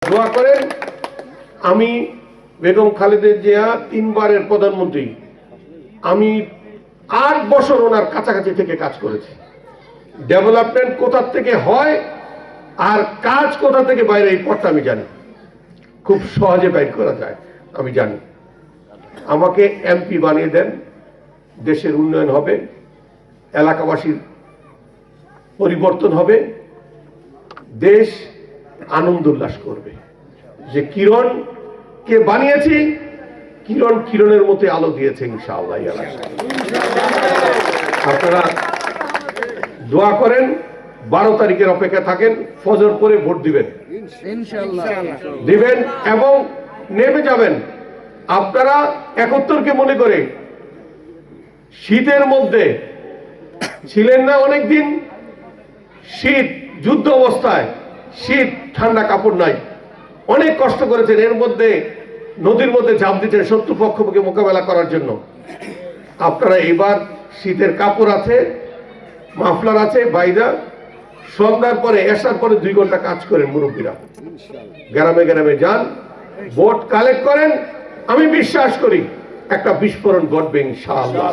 দোয়া করেন। আমি বেগম খালেদা জিয়া 3 বারের প্রধানমন্ত্রী, আমি 8 বছর ওনার কাছাকাছি থেকে কাজ করেছি। ডেভেলপমেন্ট কোথা থেকে হয় আর কাজ কোথা থেকে বাইরে, এই পথটা আমি জানি, খুব সহজে বাইর করা যায় আমি জানি। আমাকে এমপি বানিয়ে দেন, দেশের উন্নয়ন হবে, এলাকাবাসীর পরিবর্তন হবে, দেশ আনন্দ উল্লাস করবে যে কিরণকে বানিয়েছি, কিরণ কিরণের মতো আলো দিয়েছে ইনশাআল্লাহ। আপনারা দোয়া করেন, 12 তারিখের অপেক্ষা থাকেন, ফজর পরে ভোট দিবেন দিবেন এবং নেমে যাবেন। আপনারা 71কে মনে করে শীতের মধ্যে ছিলেন না অনেকদিন, শীত যুদ্ধ অবস্থায়, শীত ঠান্ডা কাপড় নাই, অনেক কষ্ট করেছেন, এর মধ্যে নদীর মধ্যে ঝাঁপ দিচ্ছেন শত্রুপক্ষকে মোকাবেলা করার জন্য। আপনারা এবার শীতের কাপড় আছে, মাফলার আছে, বাইদা সন্ধ্যার পরে এসার পরে 2 ঘন্টা কাজ করেন মুরব্বীরা, গ্রামে গ্রামে যান, ভোট কালেক্ট করেন। আমি বিশ্বাস করি একটা বিস্ফোরণ ঘটবে ইনশাআল্লাহ।